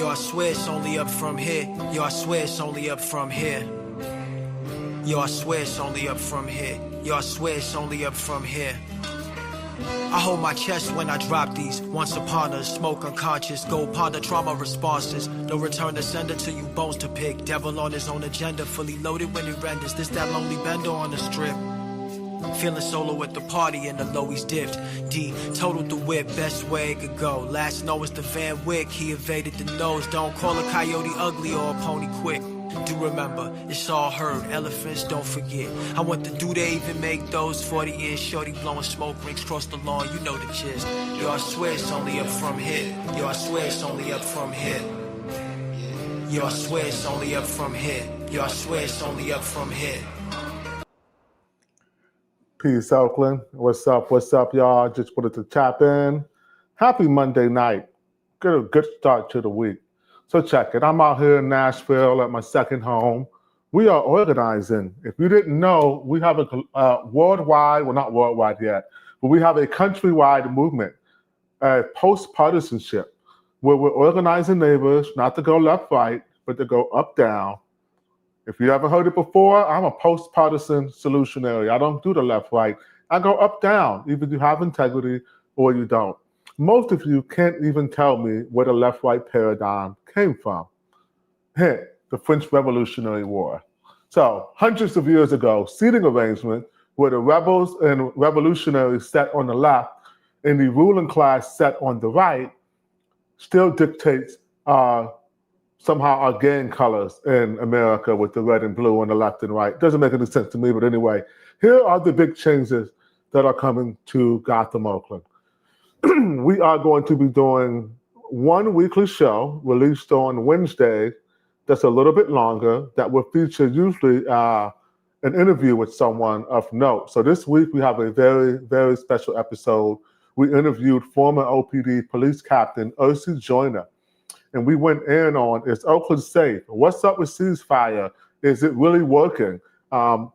Yo, I swear it's only up from here. Yo, I swear it's only up from here. Yo, I swear it's only up from here. Yo, I swear it's only up from here. I hold my chest when I drop these. Once upon a smoke unconscious. Go ponder trauma responses. No return to sender till you bones to pick. Devil on his own agenda. Fully loaded when it renders. This that lonely bender on the strip. Feeling solo at the party and the low he's dipped. D totaled the whip, best way it could go. Last know is the Van Wick, he evaded the nose. Don't call a coyote ugly or a pony quick. Do remember, it's all heard, elephants don't forget. I went to do they even make those 40 years. Shorty blowing smoke rings across the lawn, you know the gist. Yo, I swear it's only up from here. Yo, I swear it's only up from here. Yo, I swear it's only up from here. Yo, I swear it's only up from here. Peace, Oakland. What's up, y'all? Just wanted to tap in. Happy Monday night. Get a good start to the week. So check it. I'm out here in Nashville at my second home. We are organizing. If you didn't know, we have a worldwide, well, not worldwide yet, but we have a countrywide movement, post-partisanship, where we're organizing neighbors not to go left, right, but to go up, down. If you ever heard it before, I'm a post-partisan solutionary. I don't do the left, right. I go up, down. Either you have integrity or you don't. Most of you can't even tell me where the left, right paradigm came from. Hint, the French Revolutionary War. So hundreds of years ago, seating arrangement where the rebels and revolutionaries sat on the left and the ruling class sat on the right still dictates somehow our gang colors in America with the red and blue on the left and right. Doesn't make any sense to me, but anyway, here are the big changes that are coming to Gotham Oakland. We are going to be doing one weekly show released on Wednesday that's a little bit longer that will feature usually an interview with someone of note. So this week we have a very, very special episode. We interviewed former OPD police captain Ursi Joyner. And we went in on, is Oakland safe? What's up with ceasefire? Is it really working?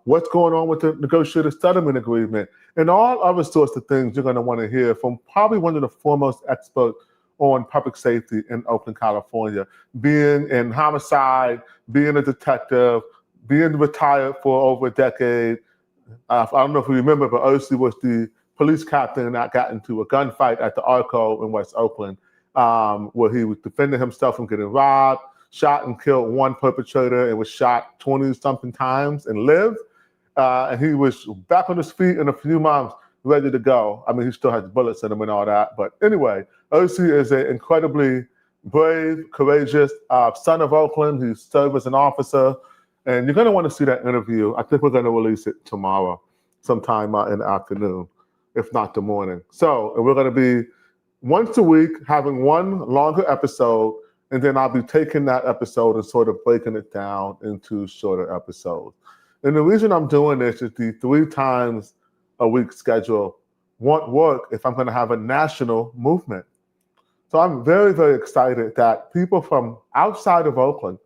What's going on with the negotiated settlement agreement? And all other sorts of things you're going to want to hear from probably one of the foremost experts on public safety in Oakland, California. Being in homicide, being a detective, being retired for over a decade. I don't know if you remember, but Ursi was the police captain that got into a gunfight at the Arco in West Oakland. Where he was defending himself from getting robbed, shot and killed one perpetrator, and was shot 20-something times and lived. And he was back on his feet in a few months, ready to go. I mean, he still has bullets in him and all that. But anyway, Ursi is an incredibly brave, courageous son of Oakland. He served as an officer. And you're going to want to see that interview. I think we're going to release it tomorrow, sometime in the afternoon, if not the morning. So we're going to be once a week, having one longer episode, and then I'll be taking that episode and sort of breaking it down into shorter episodes. And the reason I'm doing this is the 3 times a week schedule won't work if I'm going to have a national movement. So I'm very, very excited that people from outside of Oakland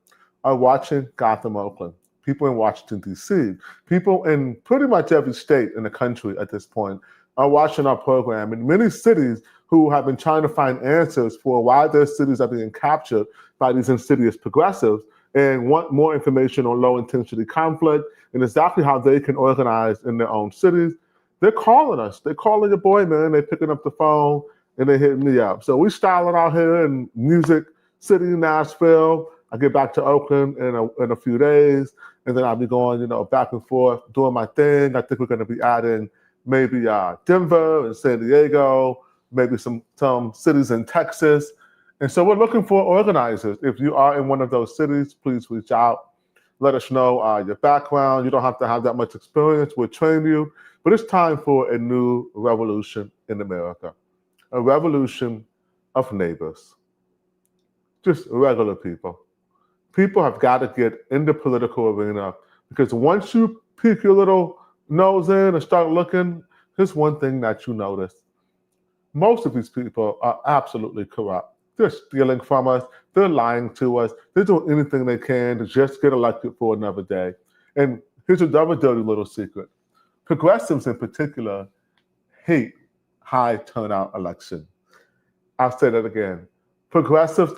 are watching Gotham Oakland. People in Washington, D.C., people in pretty much every state in the country at this point are watching our program. In many cities who have been trying to find answers for why their cities are being captured by these insidious progressives and want more information on low-intensity conflict and exactly how they can organize in their own cities, they're calling us. They're calling your boy, man. They're picking up the phone and they're hitting me up. So we styling out here in Music City, Nashville. I get back to Oakland in a few days, and then I'll be going, back and forth, doing my thing. I think we're going to be adding maybe Denver and San Diego, maybe some cities in Texas. And so we're looking for organizers. If you are in one of those cities, please reach out. Let us know your background. You don't have to have that much experience. We'll train you. But it's time for a new revolution in America. A revolution of neighbors. Just regular people. People have got to get in the political arena, because once you peek your little nose in and start looking, here's one thing that you notice. Most of these people are absolutely corrupt. They're stealing from us. They're lying to us. They're doing anything they can to just get elected for another day. And here's another dirty little secret. Progressives in particular hate high turnout elections. I'll say that again. Progressives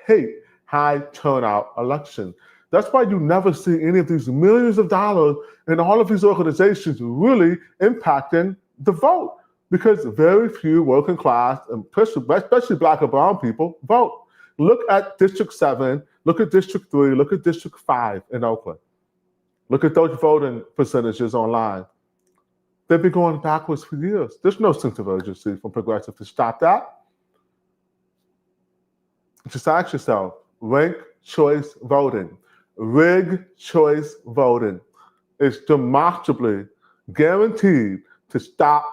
hate high turnout election. That's why you never see any of these millions of dollars in all of these organizations really impacting the vote, because very few working class, and especially Black and brown people, vote. Look at District 7, look at District 3, look at District 5 in Oakland. Look at those voting percentages online. They've been going backwards for years. There's no sense of urgency from progressive to stop that. Just ask yourself, ranked choice voting, rigged choice voting is demonstrably guaranteed to stop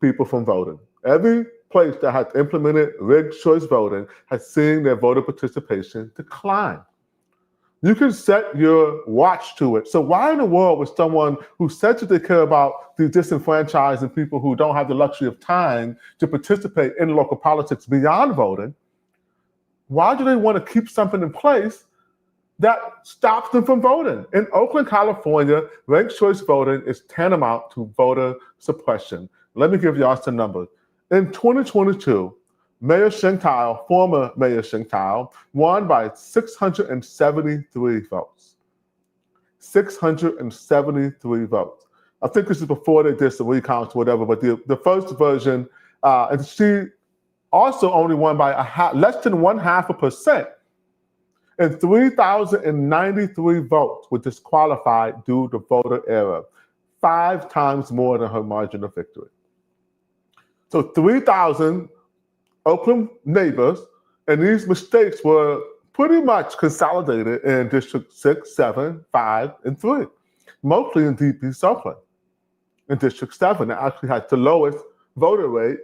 people from voting. Every place that has implemented rigged choice voting has seen their voter participation decline. You can set your watch to it. So why in the world would someone who says that they care about the disenfranchised and people who don't have the luxury of time to participate in local politics beyond voting, why do they want to keep something in place that stops them from voting? In Oakland, California, ranked choice voting is tantamount to voter suppression. Let me give y'all some numbers. In 2022, Mayor Sheng-Tao, former Mayor Sheng-Tao, won by 673 votes. 673 votes. I think this is before they did some recounts or whatever, but the first version, and she also only won by less than 0.5%. And 3,093 votes were disqualified due to voter error, 5 times more than her margin of victory. So 3,000 Oakland neighbors, and these mistakes were pretty much consolidated in District 6, 7, 5, and 3, mostly in Deep East Oakland. In District 7, it actually had the lowest voter rate.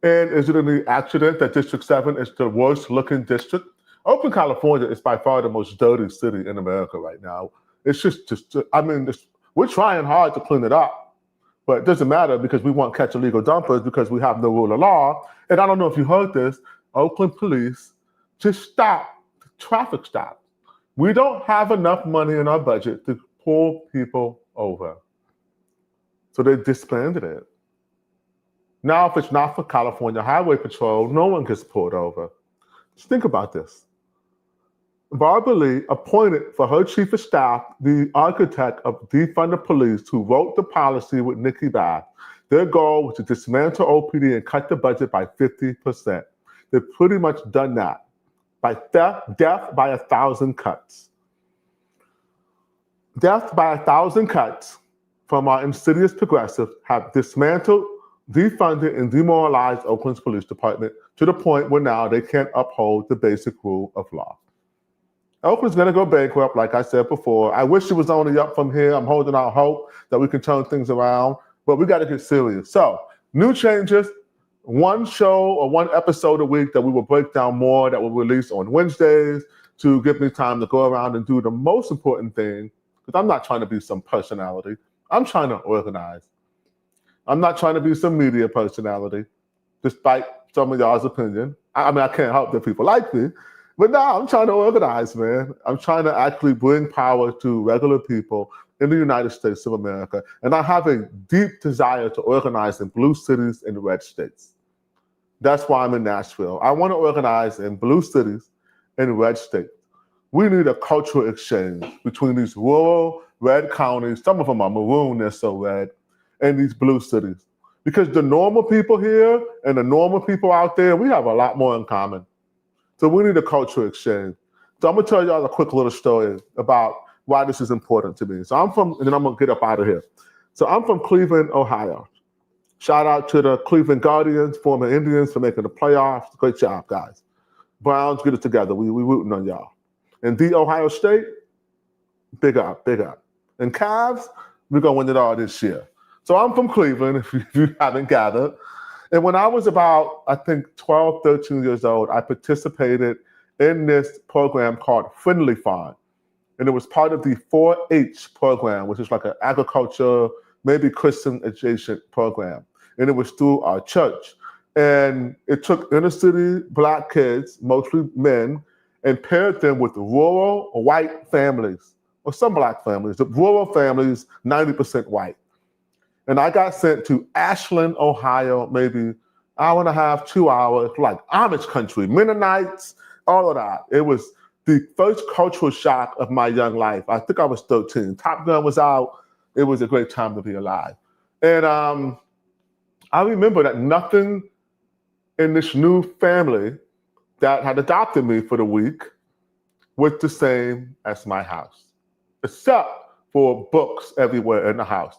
And is it any accident that District 7 is the worst looking district? Oakland, California is by far the most dirty city in America right now. It's we're trying hard to clean it up. But it doesn't matter because we won't catch illegal dumpers because we have no rule of law. And I don't know if you heard this, Oakland police just stopped the traffic stop. We don't have enough money in our budget to pull people over. So they disbanded it. Now, if it's not for California Highway Patrol, no one gets pulled over. Just think about this. Barbara Lee appointed for her chief of staff the architect of defund the police who wrote the policy with Nikki Bath. Their goal was to dismantle OPD and cut the budget by 50%. They've pretty much done that by death by 1,000 cuts. Death by 1,000 cuts from our insidious progressives have dismantled, defunded, and demoralized Oakland's police department to the point where now they can't uphold the basic rule of law. Oakland's going to go bankrupt, like I said before. I wish it was only up from here. I'm holding out hope that we can turn things around, but we got to get serious. So, new changes, one show or one episode a week that we will break down more, that will release on Wednesdays to give me time to go around and do the most important thing, because I'm not trying to be some personality. I'm trying to organize. I'm not trying to be some media personality, despite some of y'all's opinion. I can't help that people like me. But now I'm trying to organize, man. I'm trying to actually bring power to regular people in the United States of America. And I have a deep desire to organize in blue cities and red states. That's why I'm in Nashville. I want to organize in blue cities and red states. We need a cultural exchange between these rural red counties. Some of them are maroon, they're so red, and these blue cities. Because the normal people here and the normal people out there, we have a lot more in common. So we need a cultural exchange. So I'm gonna tell y'all a quick little story about why this is important to me. So and then I'm gonna get up out of here. So I'm from Cleveland, Ohio. Shout out to the Cleveland Guardians, former Indians, for making the playoffs. Great job, guys. Browns, get it together. We rooting on y'all. And the Ohio State, big up, big up. And Cavs, we're gonna win it all this year. So I'm from Cleveland, if you haven't gathered. And when I was about, I think, 12, 13 years old, I participated in this program called Friendly Farm. And it was part of the 4-H program, which is like an agriculture, maybe Christian adjacent program. And it was through our church. And it took inner city Black kids, mostly men, and paired them with rural white families, or some Black families. The rural families, 90% white. And I got sent to Ashland, Ohio, maybe hour and a half, 2 hours, like Amish country, Mennonites, all of that. It was the first cultural shock of my young life. I think I was 13. Top Gun was out. It was a great time to be alive. And I remember that nothing in this new family that had adopted me for the week was the same as my house, except for books everywhere in the house.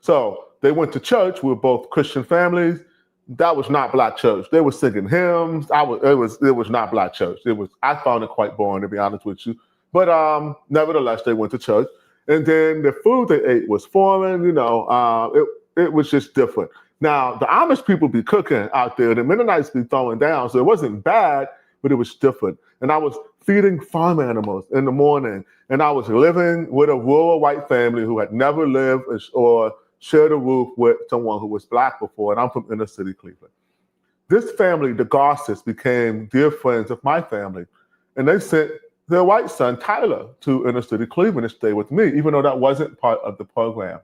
So they went to church. We were both Christian families. That was not Black church. They were singing hymns. It was not Black church. I found it quite boring, to be honest with you. But nevertheless, they went to church. And then the food they ate was foreign, it was just different. Now, the Amish people be cooking out there, the Mennonites be throwing down, so it wasn't bad, but it was different. And I was feeding farm animals in the morning, and I was living with a rural white family who had never lived or shared a roof with someone who was Black before, and I'm from inner city Cleveland. This family, the Garces, became dear friends of my family, and they sent their white son, Tyler, to inner city Cleveland to stay with me, even though that wasn't part of the program.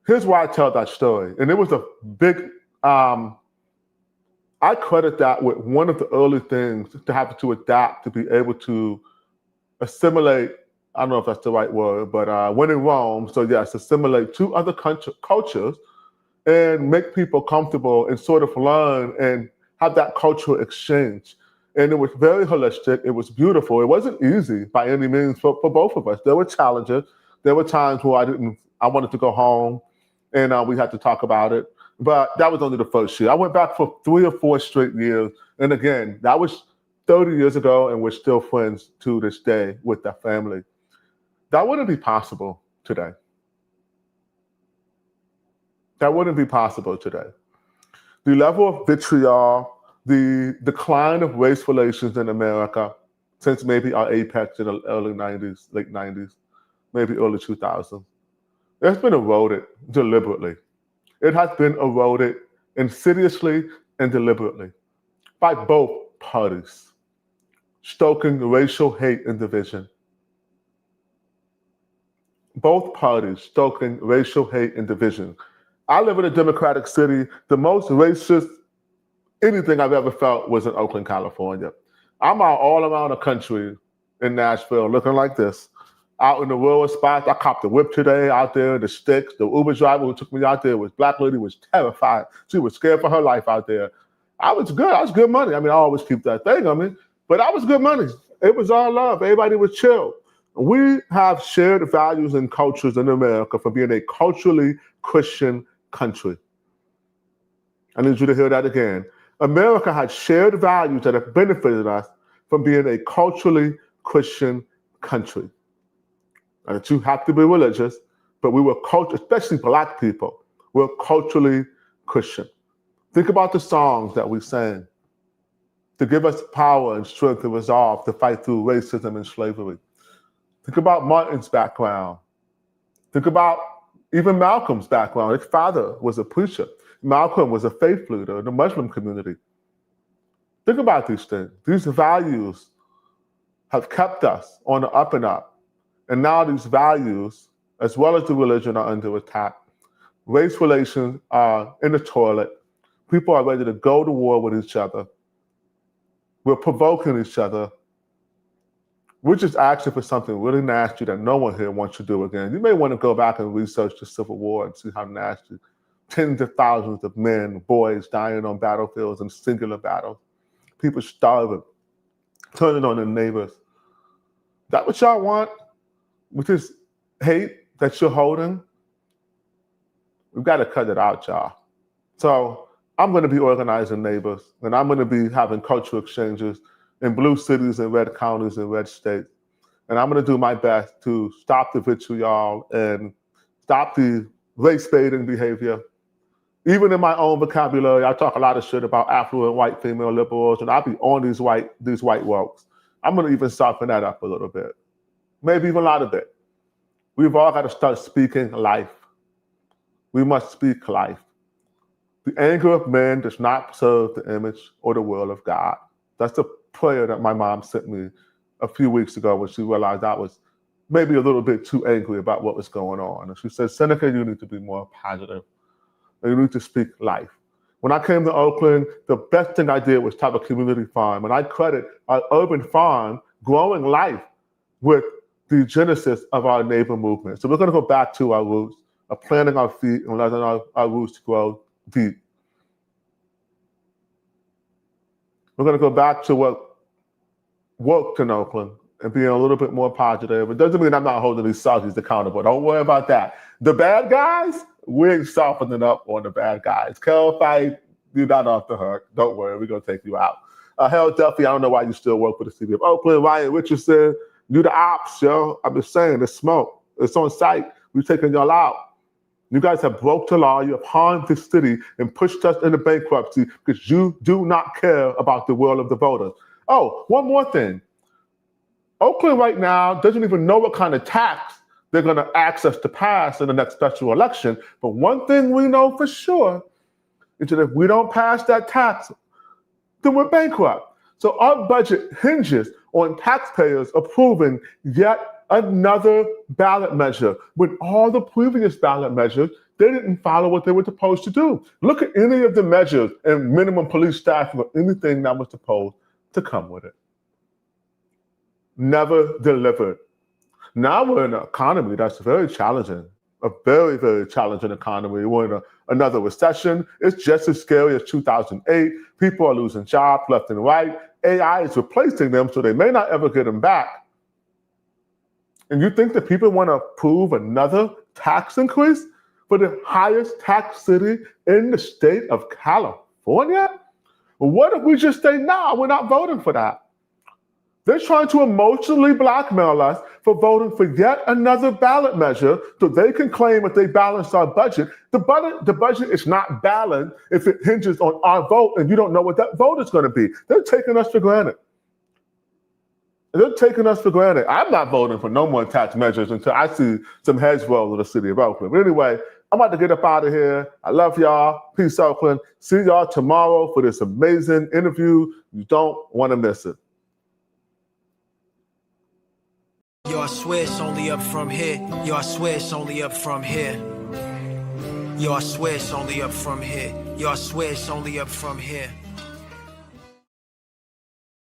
Here's why I tell that story. And it was a big, I credit that with one of the early things to have to adapt, to be able to assimilate, I don't know if that's the right word, but when in Rome, so yes, assimilate to other cultures and make people comfortable and sort of learn and have that cultural exchange. And it was very holistic. It was beautiful. It wasn't easy by any means for both of us. There were challenges. There were times where I wanted to go home, and we had to talk about it. But that was only the first year. I went back for 3 or 4 straight years. And again, that was 30 years ago, and we're still friends to this day with that family. That wouldn't be possible today. That wouldn't be possible today. The level of vitriol, the decline of race relations in America since maybe our apex in the early 90s, late 90s, maybe early 2000s, it's been eroded deliberately. It has been eroded insidiously and deliberately by both parties, stoking racial hate and division. Both parties stoking racial hate and division. I live in a Democratic city. The most racist anything I've ever felt was in Oakland, California. I'm out all around the country in Nashville looking like this. Out in the rural spots, I copped a whip today out there in the sticks. The Uber driver who took me out there was Black lady, was terrified. She was scared for her life out there. I was good money. I mean, I always keep that thing on me, but I was good money. It was all love. Everybody was chill. We have shared values and cultures in America for being a culturally Christian country. I need you to hear that again. America has shared values that have benefited us from being a culturally Christian country. And that you have to be religious, but we were especially Black people, we're culturally Christian. Think about the songs that we sang to give us power and strength and resolve to fight through racism and slavery. Think about Martin's background. Think about even Malcolm's background. His father was a preacher. Malcolm was a faith leader in the Muslim community. Think about these things. These values have kept us on the up and up. And now these values, as well as the religion, are under attack. Race relations are in the toilet. People are ready to go to war with each other. We're provoking each other. We're just asking for something really nasty that no one here wants to do again. You may want to go back and research the Civil War and see how nasty. Tens of thousands of men, boys dying on battlefields and singular battles. People starving, turning on their neighbors. That what y'all want? With this hate that you're holding? We've got to cut it out, y'all. So I'm going to be organizing neighbors, and I'm going to be having cultural exchanges in blue cities and red counties and red states. And I'm going to do my best to stop the vitriol and stop the race-baiting behavior. Even in my own vocabulary, I talk a lot of shit about affluent white female liberals, and I'll be on these white wokes. I'm going to even soften that up a little bit, maybe even a lot of it. We've all got to start speaking life. We must speak life. The anger of man does not serve the image or the will of God. That's the prayer that my mom sent me a few weeks ago when she realized I was maybe a little bit too angry about what was going on. And she said, Seneca, you need to be more positive. And you need to speak life. When I came to Oakland, the best thing I did was start a community farm. And I credit our urban farm growing life with the genesis of our neighbor movement. So we're going to go back to our roots, of planting our feet and letting our roots grow deep. We're going to go back to what worked in Oakland and being a little bit more positive. It doesn't mean I'm not holding these Southsies accountable. Don't worry about that. The bad guys, we're softening up on the bad guys. Carol Fife, you're not off the hook. Don't worry, we're going to take you out. Harold Duffy, I don't know why you still work for the city of Oakland. Ryan Richardson, you the ops, yo. I'm just saying, it's smoke. It's on site. We're taking y'all out. You guys have broke the law. You have harmed this city and pushed us into bankruptcy because you do not care about the will of the voters. Oh, one more thing. Oakland right now doesn't even know what kind of tax they're going to ask us to pass in the next special election. But one thing we know for sure is that if we don't pass that tax, then we're bankrupt. So our budget hinges on taxpayers approving yet another ballot measure. When all the previous ballot measures, they didn't follow what they were supposed to do. Look at any of the measures and minimum police staffing or anything that was supposed to come with it. Never delivered. Now we're in an economy that's very challenging, a very, very challenging economy. We're in another recession. It's just as scary as 2008. People are losing jobs left and right. AI is replacing them, so they may not ever get them back. And you think that people want to approve another tax increase for the highest tax city in the state of California? Well, what if we just say, nah, we're not voting for that? They're trying to emotionally blackmail us for voting for yet another ballot measure so they can claim that they balance our budget. The budget is not balanced if it hinges on our vote and you don't know what that vote is going to be. They're taking us for granted. They're taking us for granted. I'm not voting for no more tax measures until I see some heads roll in the city of Oakland. But anyway, I'm about to get up out of here. I love y'all. Peace, Oakland. See y'all tomorrow for this amazing interview. You don't want to miss it. Yo, I swear it's only up from here. Yo, I swear it's only up from here. Yo, I swear it's only up from here. Yo, I swear it's only up from here.